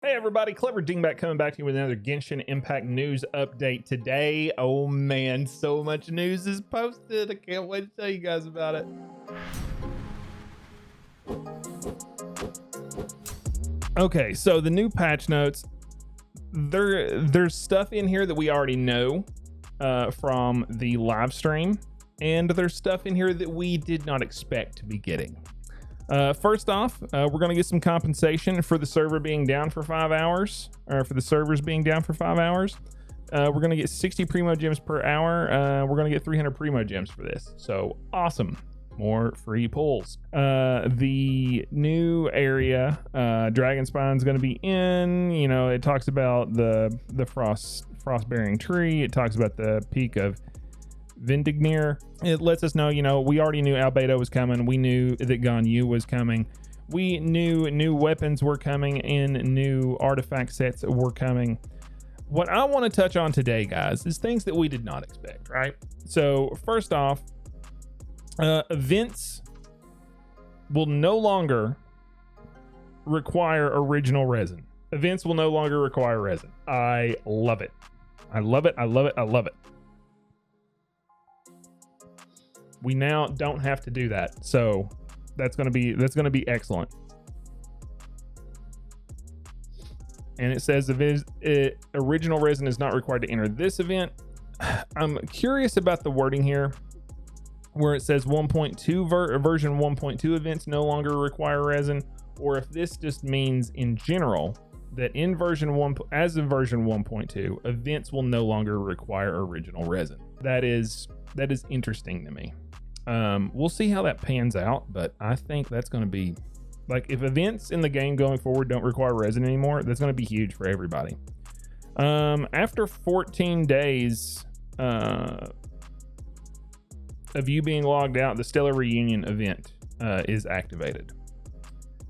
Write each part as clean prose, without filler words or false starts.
Hey everybody, CleverDingbat coming back to you with another Genshin Impact news update today. Oh man, so much news is posted. I can't wait to tell you guys about it. Okay, so the new patch notes, there's stuff in here that we already know from the live stream, and there's stuff in here that we did not expect to be getting. First off, we're going to get some compensation for the server being down for 5 hours, or for the servers being down for 5 hours. We're going to get 60 Primo Gems per hour. We're going to get 300 Primo Gems for this. So awesome. More free pulls. The new area, Dragon Spine is going to be in. You know, it talks about the frost-bearing tree. It talks about the peak of Vindignir. It lets us know, you know, we already knew Albedo was coming. We knew that Ganyu was coming. We knew new weapons were coming and new artifact sets were coming. What I want to touch on today, guys, is things that we did not expect, right? So first off, events will no longer require original resin. Events will no longer require resin. I love it. I love it. I love it. I love it. We now don't have to do that, so that's gonna be excellent. And it says original resin is not required to enter this event. I'm curious about the wording here, where it says 1.2 version 1.2 events no longer require resin, or if this just means in general that in version 1, as of version 1.2, events will no longer require original resin. That is interesting to me. We'll see how that pans out, but I think that's going to be, like, if events in the game going forward don't require resin anymore, that's going to be huge for everybody. After 14 days of you being logged out, the Stellar Reunion event is activated.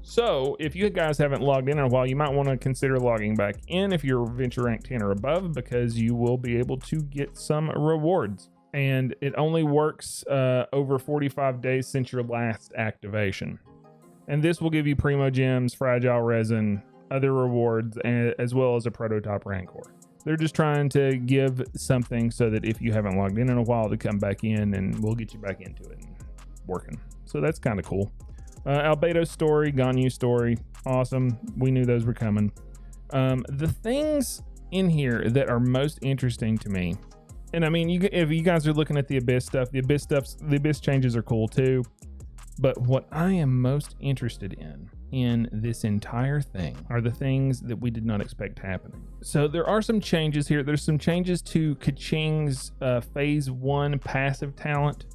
So if you guys haven't logged in a while, you might want to consider logging back in if you're Venture Rank 10 or above, because you will be able to get some rewards. And it only works over 45 days since your last activation. And this will give you Primo Gems, Fragile Resin, other rewards, as well as a Prototype Rancor. They're just trying to give something so that if you haven't logged in a while, to come back in, and we'll get you back into it and working. So that's kind of cool. Albedo story, Ganyu story, awesome. We knew those were coming. The things in here that are most interesting to me, and I mean, if you guys are looking at the Abyss stuff, the Abyss changes are cool too. But what I am most interested in this entire thing are the things that we did not expect happening. So there are some changes here. There's some changes to Kaching's phase 1 passive talent.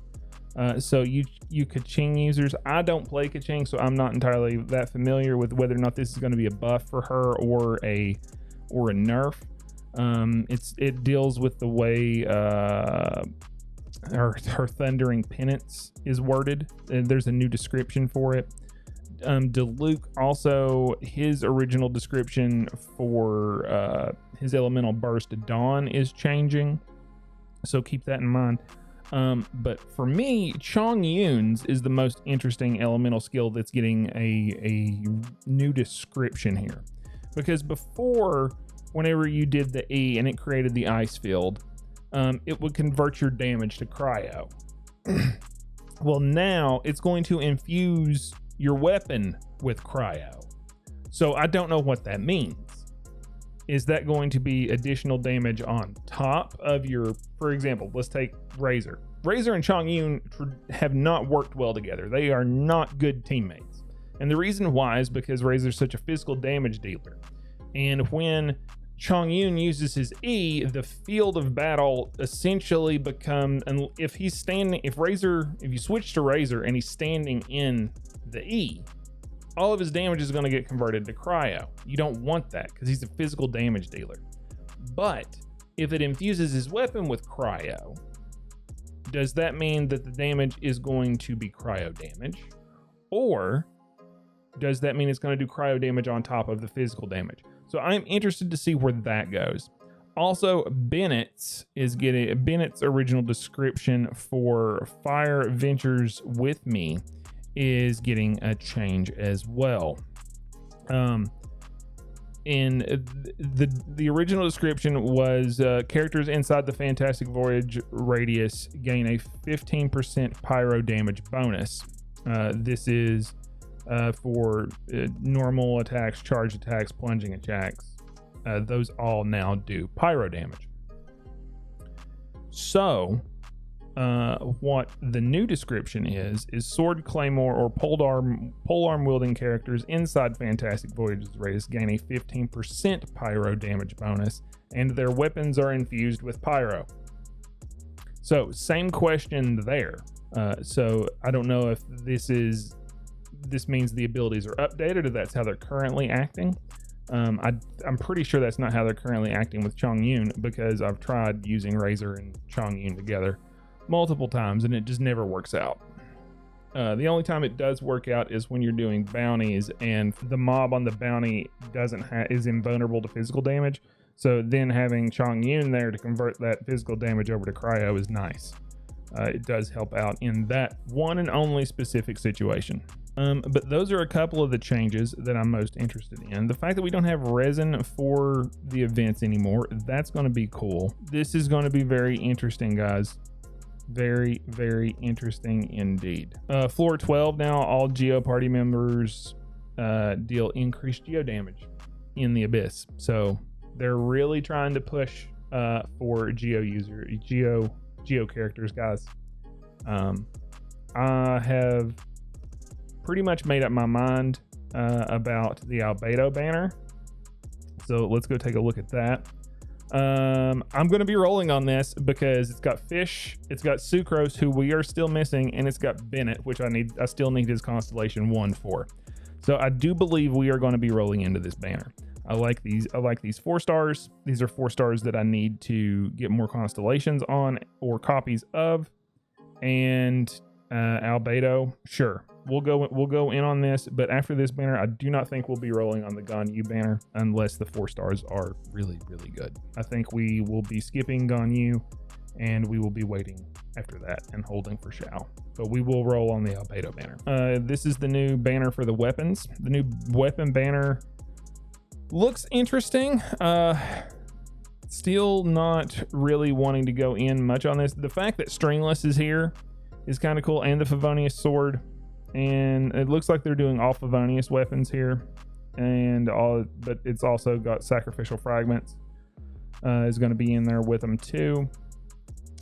So you Kaching users, I don't play Kaching, so I'm not entirely that familiar with whether or not this is going to be a buff for her or a nerf. It deals with the way her Thundering Penance is worded, and there's a new description for it. Diluc also, his original description for his elemental burst Dawn is changing, so keep that in mind. But for me, Chongyun's is the most interesting elemental skill that's getting a new description here, because before, whenever you did the E and it created the ice field, it would convert your damage to cryo. Well, now it's going to infuse your weapon with cryo. So I don't know what that means. Is that going to be additional damage on top of your, for example, let's take Razor. Razor and Chongyun have not worked well together. They are not good teammates. And the reason why is because Razor's such a physical damage dealer. And when Chongyun uses his E, the field of battle essentially becomes, and if you switch to Razor and he's standing in the E, all of his damage is going to get converted to cryo. You don't want that because he's a physical damage dealer. But if it infuses his weapon with cryo, does that mean that the damage is going to be cryo damage? Or does that mean it's going to do cryo damage on top of the physical damage? So I'm interested to see where that goes. Also, Bennett's original description for Fire Ventures with Me is getting a change as well. in the original description was characters inside the Fantastic Voyage radius gain a 15% pyro damage bonus. This is for normal attacks, charge attacks, plunging attacks. Those all now do pyro damage. So what the new description is sword, claymore, or polearm wielding characters inside Fantastic Voyage's radius gain a 15% pyro damage bonus, and their weapons are infused with pyro. So same question there. So I don't know if this means the abilities are updated or that's how they're currently acting. I'm pretty sure that's not how they're currently acting with Chongyun, because I've tried using Razor and Chongyun together multiple times and it just never works out. The only time it does work out is when you're doing bounties and the mob on the bounty is invulnerable to physical damage. So then having Chongyun there to convert that physical damage over to cryo is nice. It does help out in that one and only specific situation. But those are a couple of the changes that I'm most interested in. The fact that we don't have resin for the events anymore, that's going to be cool. This is going to be very interesting, guys. Very, very interesting indeed. Floor 12 now, all Geo party members deal increased Geo damage in the Abyss. So they're really trying to push for Geo characters, guys. I have pretty much made up my mind about the Albedo banner. So let's go take a look at that. I'm going to be rolling on this because it's got Fish, it's got Sucrose, who we are still missing, and it's got Bennett, which I still need his Constellation 1 for. So I do believe we are going to be rolling into this banner. I like these 4 stars. These are 4 stars that I need to get more constellations on or copies of. And Albedo, sure, we'll go in on this, but after this banner, I do not think we'll be rolling on the Ganyu banner unless the 4 stars are really, really good. I think we will be skipping Ganyu and we will be waiting after that and holding for Shao. But we will roll on the Albedo banner. This is the new banner for the weapons. The new weapon banner looks interesting. Still not really wanting to go in much on this. The fact that Stringless is here is kind of cool, and the Favonius sword. And it looks like they're doing all Favonius weapons here, but it's also got Sacrificial Fragments is going to be in there with them too,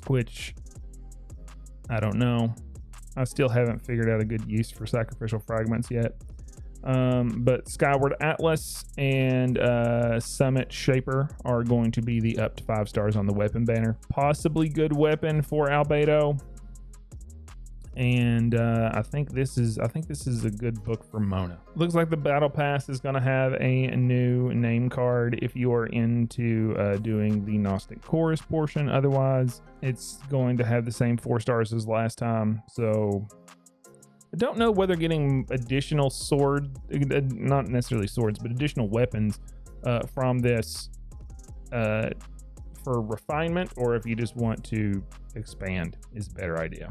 which I don't know. I still haven't figured out a good use for Sacrificial Fragments yet. But Skyward Atlas and Summit Shaper are going to be the up to 5 stars on the weapon banner. Possibly good weapon for Albedo. And I think this is a good book for Mona. Looks like the battle pass is going to have a new name card if you are into doing the Gnostic Chorus portion. Otherwise, it's going to have the same 4 stars as last time. So I don't know whether getting additional not necessarily swords, but additional weapons from this for refinement, or if you just want to expand is a better idea.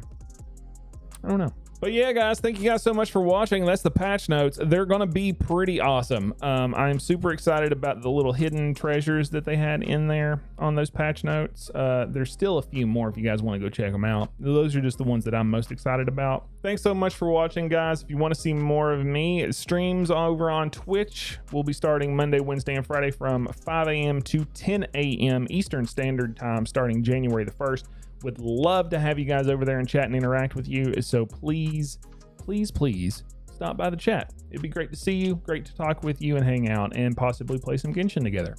I don't know. But yeah, guys, thank you guys so much for watching. That's the patch notes. They're going to be pretty awesome. I'm super excited about the little hidden treasures that they had in there on those patch notes. There's still a few more if you guys want to go check them out. Those are just the ones that I'm most excited about. Thanks so much for watching, guys. If you want to see more of me, streams over on Twitch will be starting Monday, Wednesday, and Friday from 5 a.m. to 10 a.m. Eastern Standard Time starting January the 1st. Would love to have you guys over there and chat and interact with you. So please, please, please stop by the chat. It'd be great to see you, great to talk with you and hang out and possibly play some Genshin together.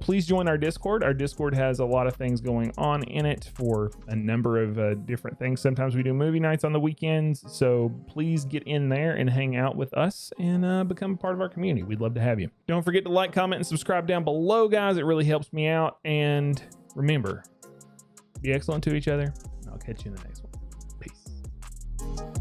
Please join our Discord. Our Discord has a lot of things going on in it for a number of different things. Sometimes we do movie nights on the weekends. So please get in there and hang out with us and become a part of our community. We'd love to have you. Don't forget to like, comment, and subscribe down below, guys. It really helps me out. And remember, be excellent to each other, and I'll catch you in the next one. Peace.